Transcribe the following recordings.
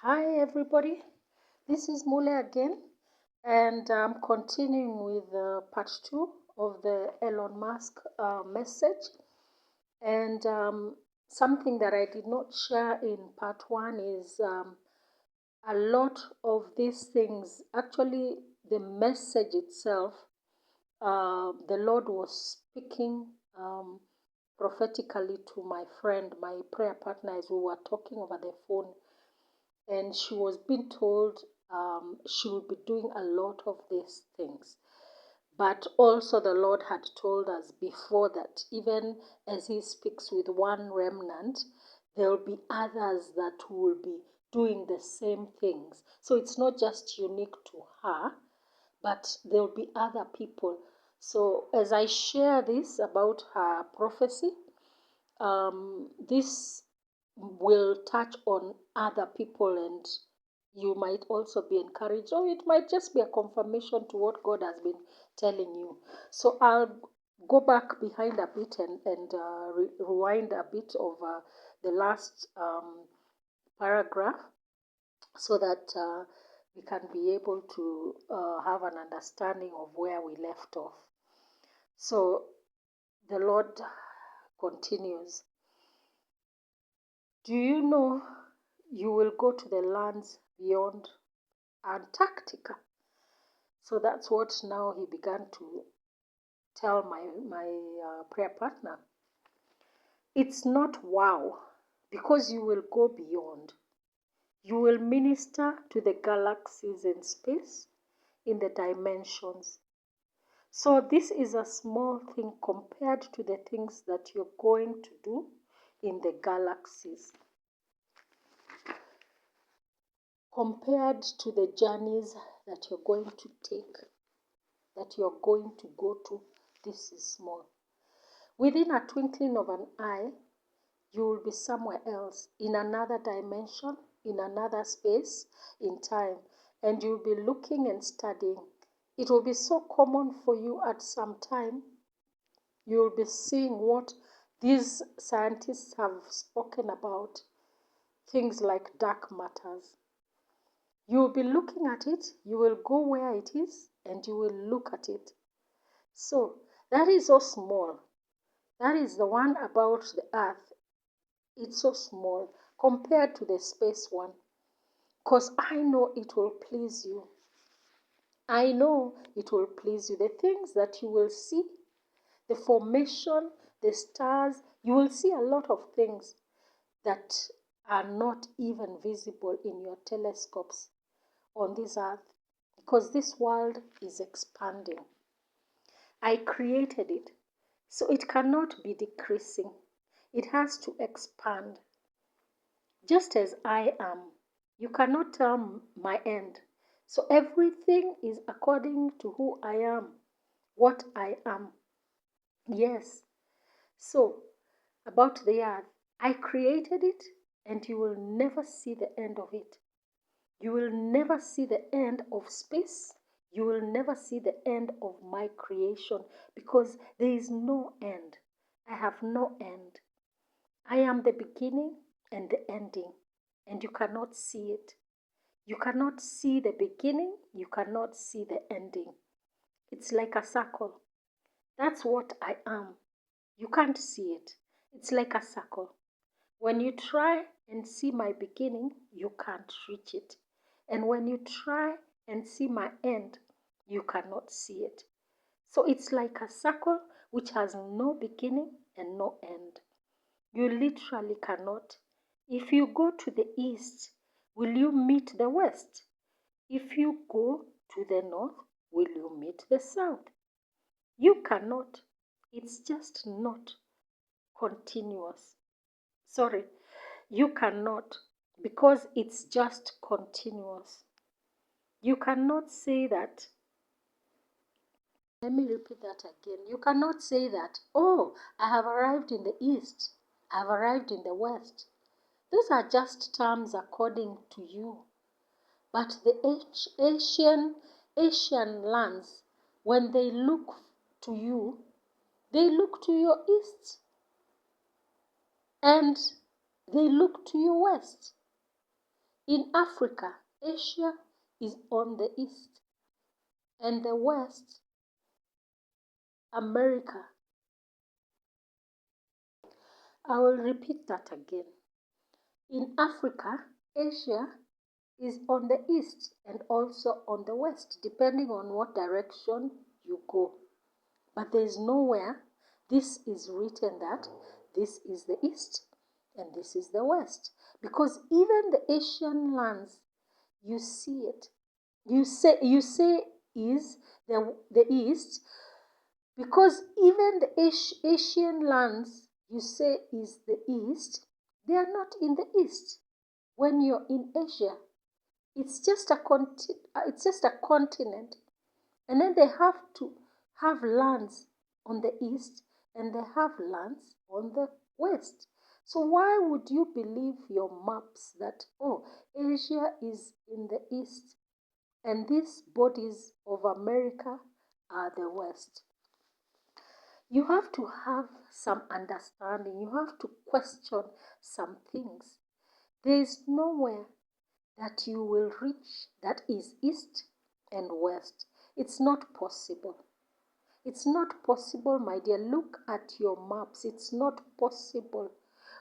Hi everybody, this is Mule again, and I'm continuing with part 2 of the Elon Musk message. And something that I did not share in part 1 is a lot of these things. Actually, the message itself, the Lord was speaking prophetically to my friend, my prayer partner, as we were talking over the phone, and she was being told she will be doing a lot of these things. But also, the Lord had told us before that even as He speaks with one remnant, there will be others that will be doing the same things. So it's not just unique to her, but there will be other people. So as I share this about her prophecy, this will touch on other people, and you might also be encouraged, or it might just be a confirmation to what God has been telling you. So I'll go back behind a bit and rewind a bit of the last paragraph so that we can be able to have an understanding of where we left off. So the Lord continues. Do you know you will go to the lands beyond Antarctica? So that's what now he began to tell my prayer partner. It's not wow, because you will go beyond. You will minister to the galaxies in space, in the dimensions. So this is a small thing compared to the things that you're going to do in the galaxies, compared to the journeys that you're going to take, that you're going to go to. This is small. Within a twinkling of an eye, you will be somewhere else, in another dimension, in another space, in time, and you'll be looking and studying. It will be so common for you at some time. You'll be seeing what these scientists have spoken about, things like dark matters. You will be looking at it, you will go where it is, and you will look at it. So that is so small. That is the one about the earth. It's so small compared to the space one. Because I know it will please you. I know it will please you. The things that you will see, the formation, the stars, you will see a lot of things that are not even visible in your telescopes on this earth, because this world is expanding. I created it, so it cannot be decreasing. It has to expand. Just as I am, you cannot tell my end. So everything is according to who I am, what I am. Yes. So, about the earth, I created it, and you will never see the end of it. You will never see the end of space. You will never see the end of my creation, because there is no end. I have no end. I am the beginning and the ending, and you cannot see it. You cannot see the beginning, you cannot see the ending. It's like a circle. That's what I am. You can't see it. It's like a circle. When you try and see my beginning, you can't reach it. And when you try and see my end, you cannot see it. So it's like a circle which has no beginning and no end. You literally cannot. If you go to the east, will you meet the west? If you go to the north, will you meet the south? You cannot. It's just not continuous. Sorry, you cannot, because it's just continuous. You cannot say that. Let me repeat that again. You cannot say that, oh, I have arrived in the east, I have arrived in the west. Those are just terms according to you. But the Asian lands, when they look to you, they look to your east and they look to your west. In Africa, Asia is on the east, and the west, America. I will repeat that again. In Africa, Asia is on the east and also on the west, depending on what direction you go. But there is nowhere this is written that this is the east and this is the west. Because even the Asian lands, you see it. You say is the east, because even the Asian lands you say is the east, they are not in the east. When you're in Asia, it's just a continent, and then they have to have lands on the east and they have lands on the west. So why would you believe your maps that, oh, Asia is in the east and these bodies of America are the west? You have to have some understanding. You have to question some things. There is nowhere that you will reach that is east and west. It's not possible. It's not possible, my dear. Look at your maps. It's not possible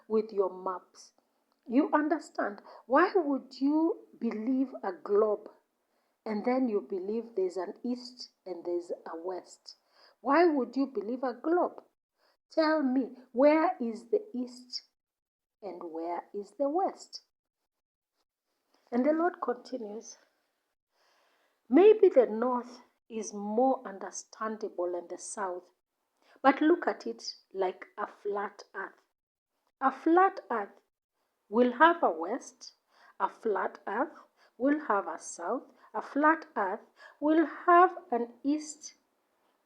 with your maps. You understand? Why would you believe a globe and then you believe there's an east and there's a west? Why would you believe a globe? Tell me, where is the east and where is the west? And the Lord continues, maybe the north is more understandable than the south, but look at it like a flat earth. A flat earth will have a west, a flat earth will have a south, a flat earth will have an east,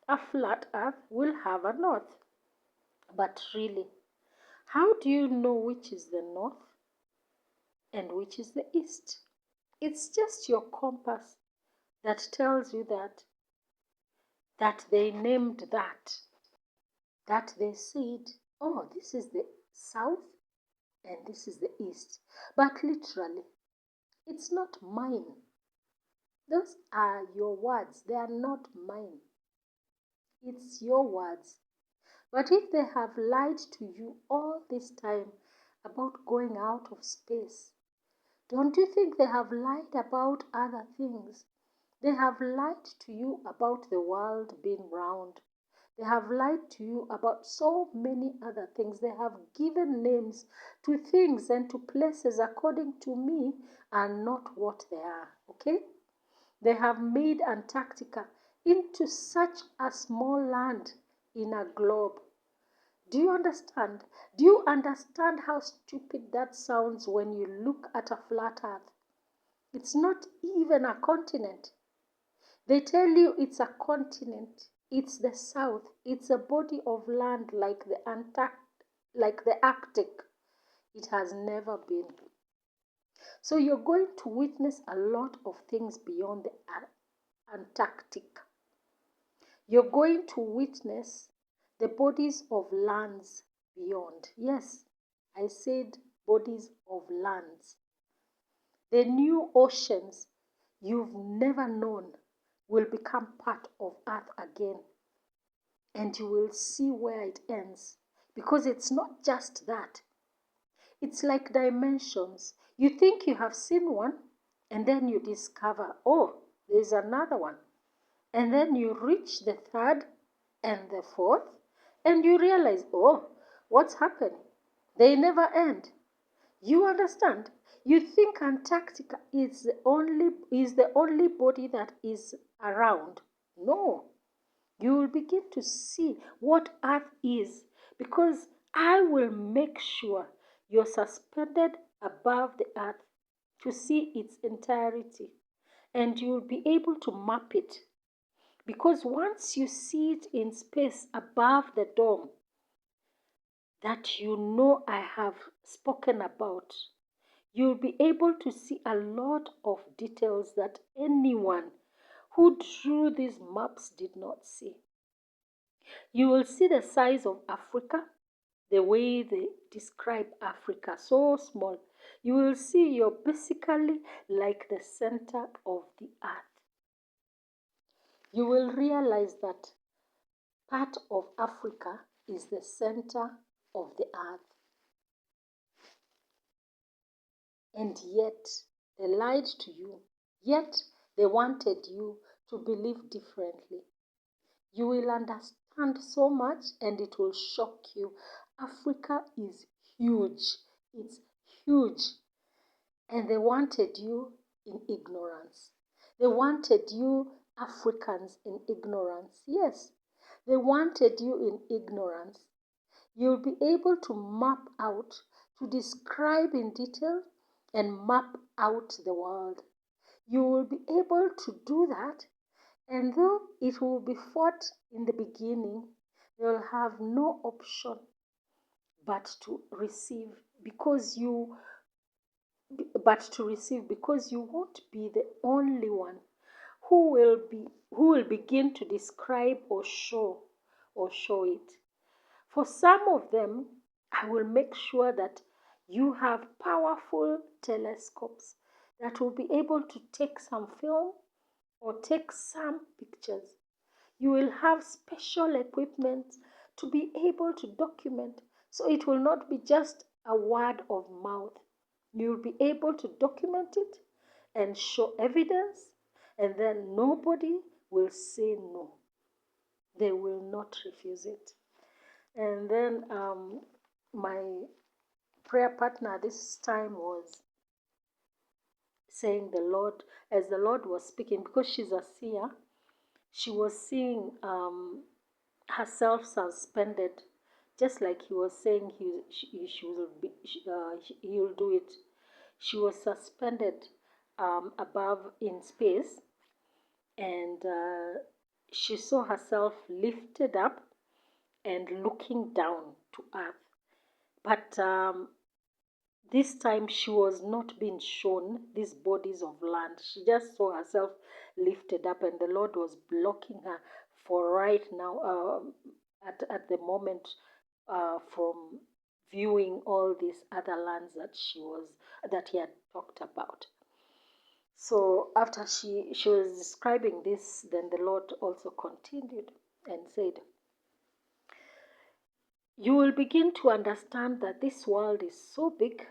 a flat earth will have a north. But really, how do you know which is the north and which is the east? It's just your compass that tells you that they named that they said, oh, this is the south and this is the east. But literally, it's not mine. Those are your words. They are not mine. It's your words. But if they have lied to you all this time about going out of space, don't you think they have lied about other things? They have lied to you about the world being round. They have lied to you about so many other things. They have given names to things and to places according to me are not what they are. Okay? They have made Antarctica into such a small land in a globe. Do you understand? Do you understand how stupid that sounds when you look at a flat earth? It's not even a continent. They tell you it's a continent. It's the south. It's a body of land like the Arctic. It has never been. So you're going to witness a lot of things beyond the Antarctic. You're going to witness the bodies of lands beyond. Yes, I said bodies of lands. The new oceans you've never known will become part of Earth again. And you will see where it ends. Because it's not just that. It's like dimensions. You think you have seen one, and then you discover, oh, there's another one. And then you reach the third and the fourth, and you realize, oh, what's happening? They never end. You understand? You think Antarctica is the only body that is around. No. You will begin to see what Earth is, because I will make sure you're suspended above the earth to see its entirety, and you'll be able to map it. Because once you see it in space above the dome that you know I have spoken about, you'll be able to see a lot of details that anyone who drew these maps did not see. You will see the size of Africa, the way they describe Africa, so small. You will see you're basically like the center of the earth. You will realize that part of Africa is the center of the earth. And yet they lied to you. Yet they wanted you to believe differently. You will understand so much and it will shock you. Africa is huge. It's huge. And they wanted you in ignorance. They wanted you Africans in ignorance. Yes, they wanted you in ignorance. You'll be able to map out, to describe in detail and map out the world. You will be able to do that, and though it will be fought in the beginning, you'll have no option but to receive because you won't be the only one who will begin to describe or show it. For some of them, I will make sure that you have powerful telescopes that will be able to take some film or take some pictures. You will have special equipment to be able to document. So it will not be just a word of mouth. You will be able to document it and show evidence, and then nobody will say no. They will not refuse it. And then my prayer partner this time was saying the Lord, as the Lord was speaking, because she's a seer, she was seeing herself suspended, just like he was saying he will do it. She was suspended above in space, and she saw herself lifted up and looking down to earth. But this time she was not being shown these bodies of land. She just saw herself lifted up, and the Lord was blocking her for right now, at the moment, from viewing all these other lands that he had talked about. So after she was describing this, then the Lord also continued and said, you will begin to understand that this world is so big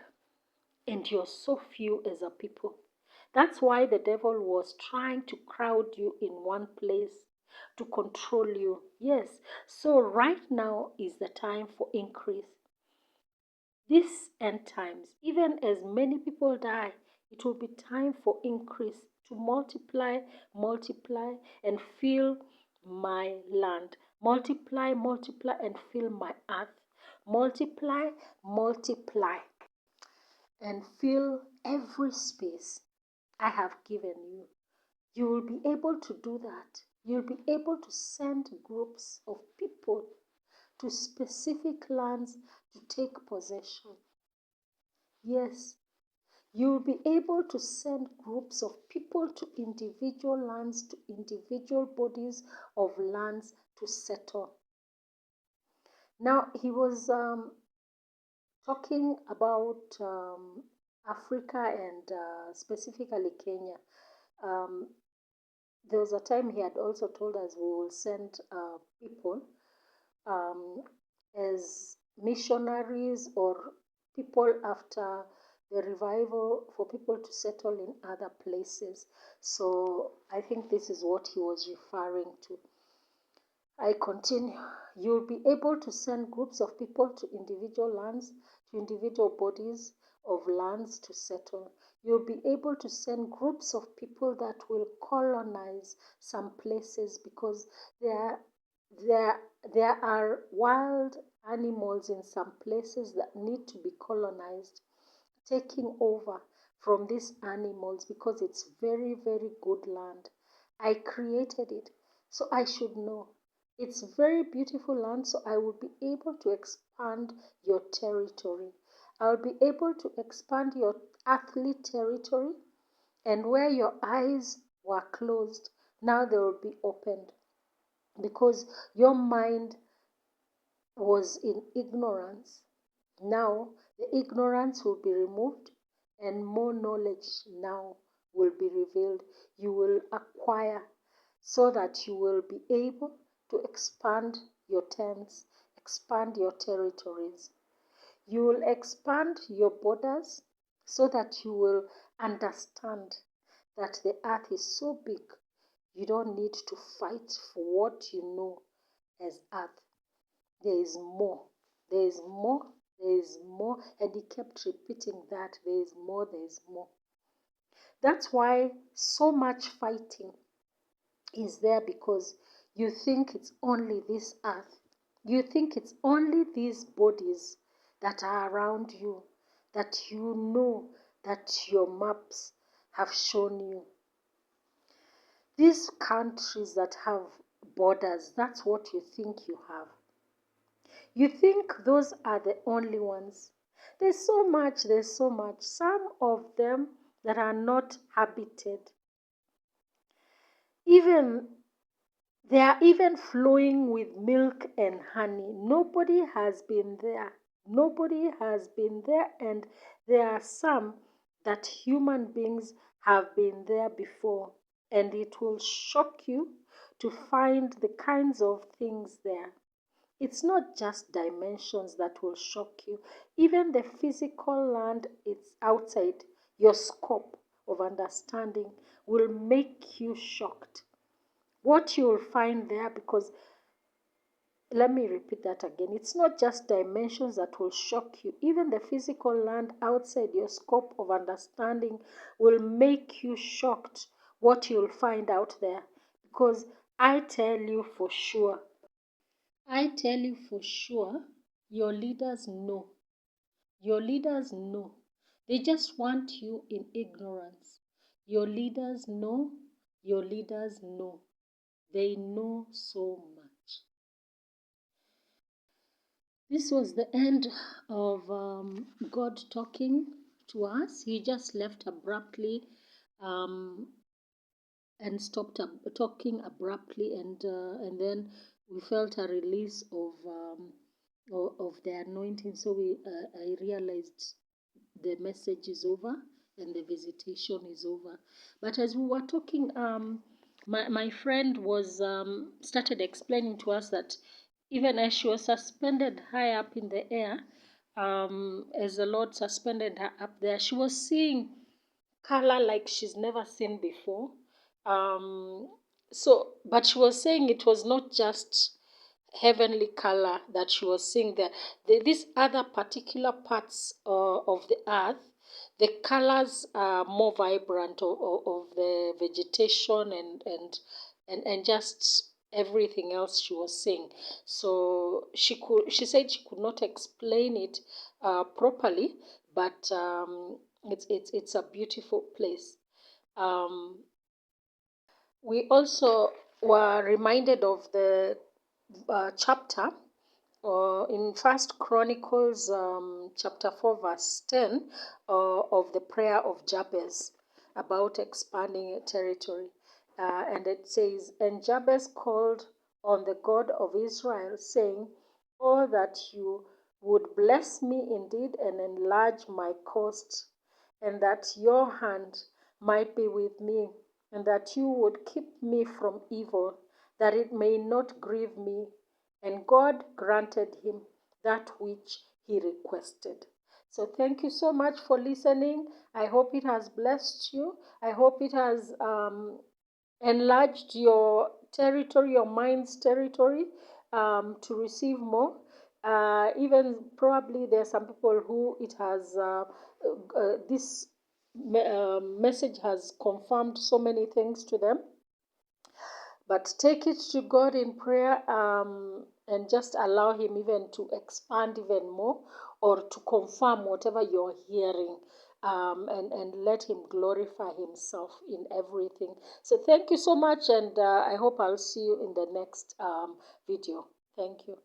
and you're so few as a people. That's why the devil was trying to crowd you in one place to control you. Yes, so right now is the time for increase. This end times, even as many people die, it will be time for increase, to multiply, and fill my land. Multiply, and fill my earth. Multiply, and fill every space I have given you. You will be able to do that. You'll be able to send groups of people to specific lands to take possession. Yes, you'll be able to send groups of people to individual lands, to individual bodies of lands to settle. Now, he was talking about Africa and specifically Kenya. There was a time he had also told us we will send people um, as missionaries or people after the revival, for people to settle in other places. So I think this is what he was referring to. I continue. You'll be able to send groups of people to individual lands, to individual bodies of lands to settle. You'll be able to send groups of people that will colonize some places, because there are wild animals in some places that need to be colonized, taking over from these animals, because it's very, very good land. I created it, so I should know. It's very beautiful land, so I will be able to expand your territory. I'll be able to expand your earthly territory, and where your eyes were closed, now they will be opened, because your mind was in ignorance. Now the ignorance will be removed, and more knowledge now will be revealed. You will acquire so that you will be able to expand your tents, expand your territories. You will expand your borders so that you will understand that the earth is so big, you don't need to fight for what you know as earth. There is more, there is more, there is more. And he kept repeating that there is more, there is more. That's why so much fighting is there, because you think it's only this earth. You think it's only these bodies that are around you, that you know, that your maps have shown you. These countries that have borders, that's what you think you have. You think those are the only ones. There's so much, there's so much. Some of them that are not habited. Even they are even flowing with milk and honey. Nobody has been there. Nobody has been there, and there are some that human beings have been there before. And it will shock you to find the kinds of things there. It's not just dimensions that will shock you. Even the physical land, it's outside your scope of understanding, will make you shocked. What you will find there, because let me repeat that again. It's not just dimensions that will shock you. Even the physical land outside your scope of understanding will make you shocked what you'll find out there. Because I tell you for sure, your leaders know. Your leaders know. They just want you in ignorance. Your leaders know. Your leaders know. They know so much. This was the end of God talking to us. He just left abruptly um, and stopped talking abruptly, and then we felt a release of the anointing. So I realized the message is over and the visitation is over. But as we were talking, my friend was started explaining to us that even as she was suspended high up in the air, as the Lord suspended her up there, she was seeing color like she's never seen before. Um, but she was saying it was not just heavenly color that she was seeing there. These other particular parts of the earth, the colors are more vibrant of the vegetation and just everything else she was seeing. So she said she could not explain it properly, but it's a beautiful place. Um, we also were reminded of the chapter in First Chronicles chapter 4 verse 10 of the prayer of Jabez about expanding a territory. And it says, "And Jabez called on the God of Israel, saying, Oh, that you would bless me indeed and enlarge my coast, and that your hand might be with me, and that you would keep me from evil, that it may not grieve me." And God granted him that which he requested. So thank you so much for listening. I hope it has blessed you. I hope it has enlarged your territory, your mind's territory, to receive more. Even probably there are some people who it has, this message has confirmed so many things to them. But take it to God in prayer, and just allow him even to expand even more, or to confirm whatever you're hearing, and let him glorify himself in everything. So thank you so much, and I hope I'll see you in the next video. Thank you.